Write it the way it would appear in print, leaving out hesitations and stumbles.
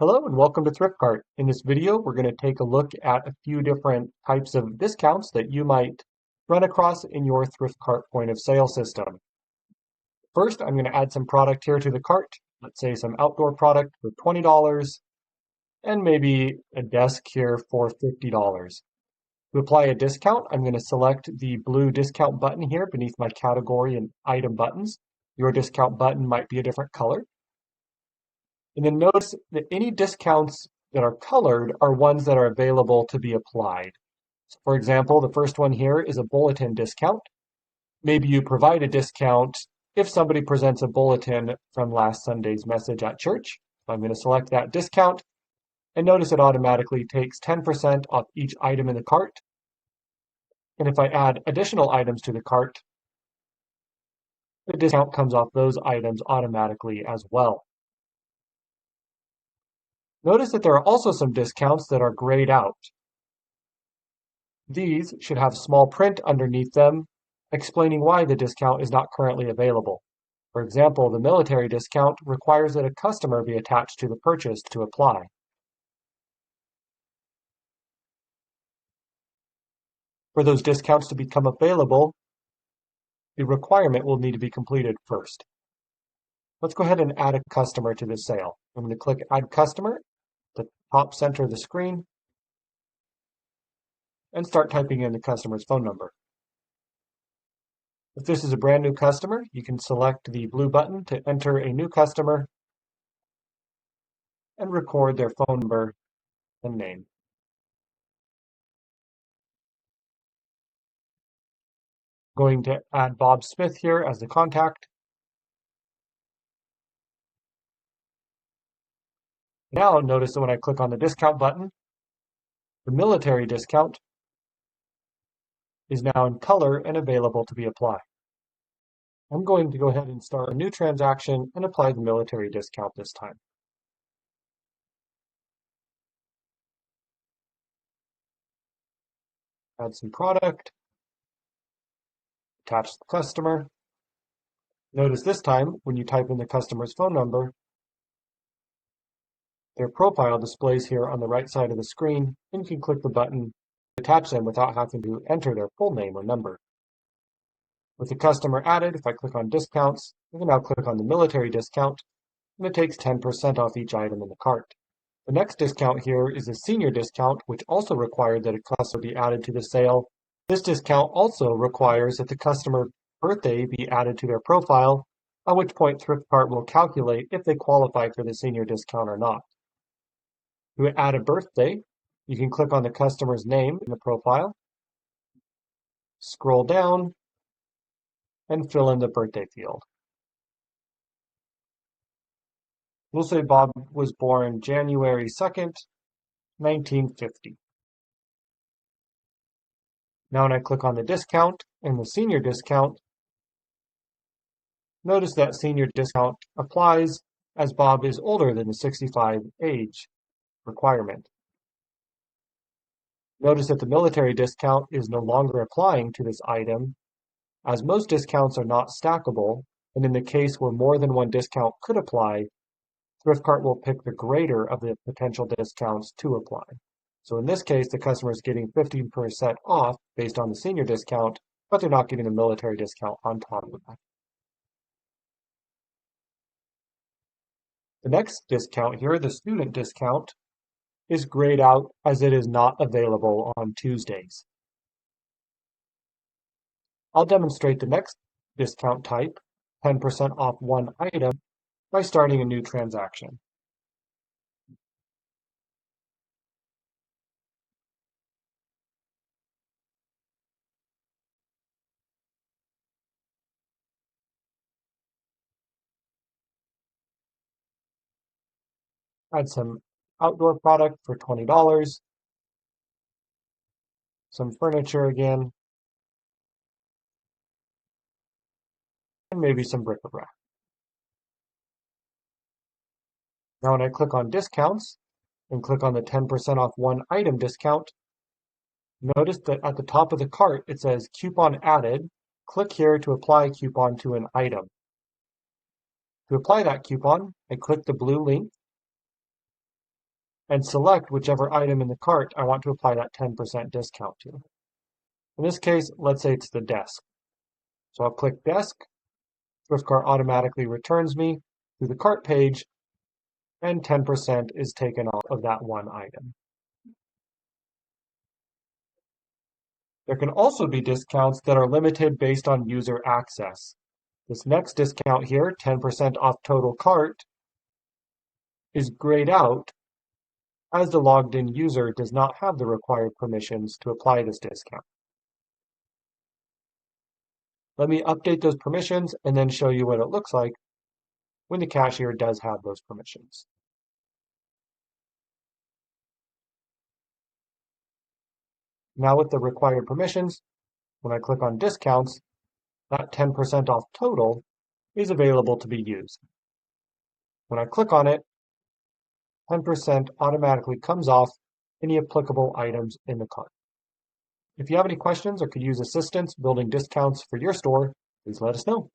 Hello and welcome to ThriftCart. In this video, we're going to take a look at a few different types of discounts that you might run across in your ThriftCart point of sale system. First, I'm going to add some product here to the cart. Let's say some outdoor product for $20 and maybe a desk here for $50. To apply a discount, I'm going to select the blue discount button here beneath my category and item buttons. Your discount button might be a different color. And then notice that any discounts that are colored are ones that are available to be applied. So for example, the first one here is a bulletin discount. Maybe you provide a discount if somebody presents a bulletin from last Sunday's message at church. So I'm going to select that discount and notice it automatically takes 10% off each item in the cart. And if I add additional items to the cart, the discount comes off those items automatically as well. Notice that there are also some discounts that are grayed out. These should have small print underneath them explaining why the discount is not currently available. For example, the military discount requires that a customer be attached to the purchase to apply. For those discounts to become available, the requirement will need to be completed first. Let's go ahead and add a customer to this sale. I'm going to click Add Customer at the top center of the screen and start typing in the customer's phone number. If this is a brand new customer, you can select the blue button to enter a new customer and record their phone number and name. I'm going to add Bob Smith here as the contact. Now notice that when I click on the discount button, the military discount is now in color and available to be applied. I'm going to go ahead and start a new transaction and apply the military discount this time. Add some product, attach the customer. Notice this time, when you type in the customer's phone number, their profile displays here on the right side of the screen, and you can click the button to attach them without having to enter their full name or number. With the customer added, if I click on discounts, I can now click on the military discount, and it takes 10% off each item in the cart. The next discount here is a senior discount, which also required that a customer be added to the sale. This discount also requires that the customer birthday be added to their profile, at which point ThriftCart will calculate if they qualify for the senior discount or not. To add a birthday, you can click on the customer's name in the profile, scroll down, and fill in the birthday field. We'll say Bob was born January 2nd, 1950. Now when I click on the discount and the senior discount, notice that senior discount applies as Bob is older than the 65 age requirement. Notice that the military discount is no longer applying to this item, as most discounts are not stackable, and in the case where more than one discount could apply, ThriftCart will pick the greater of the potential discounts to apply. So in this case, the customer is getting 15% off based on the senior discount, but they're not getting the military discount on top of that. The next discount here, the student discount, is grayed out as it is not available on Tuesdays. I'll demonstrate the next discount type, 10% off one item, by starting a new transaction. Add some outdoor product for $20, some furniture again, and maybe some bric-a-brac. Now when I click on discounts and click on the 10% off one item discount, notice that at the top of the cart it says coupon added. Click here to apply a coupon to an item. To apply that coupon, I click the blue link and select whichever item in the cart I want to apply that 10% discount to. In this case, let's say it's the desk. So I'll click Desk. ThriftCart automatically returns me to the cart page, and 10% is taken off of that one item. There can also be discounts that are limited based on user access. This next discount here, 10% off total cart, is grayed out as the logged in user does not have the required permissions to apply this discount. Let me update those permissions and then show you what it looks like when the cashier does have those permissions. Now with the required permissions, when I click on discounts, that 10% off total is available to be used. When I click on it, 10% automatically comes off any applicable items in the cart. If you have any questions or could use assistance building discounts for your store, please let us know.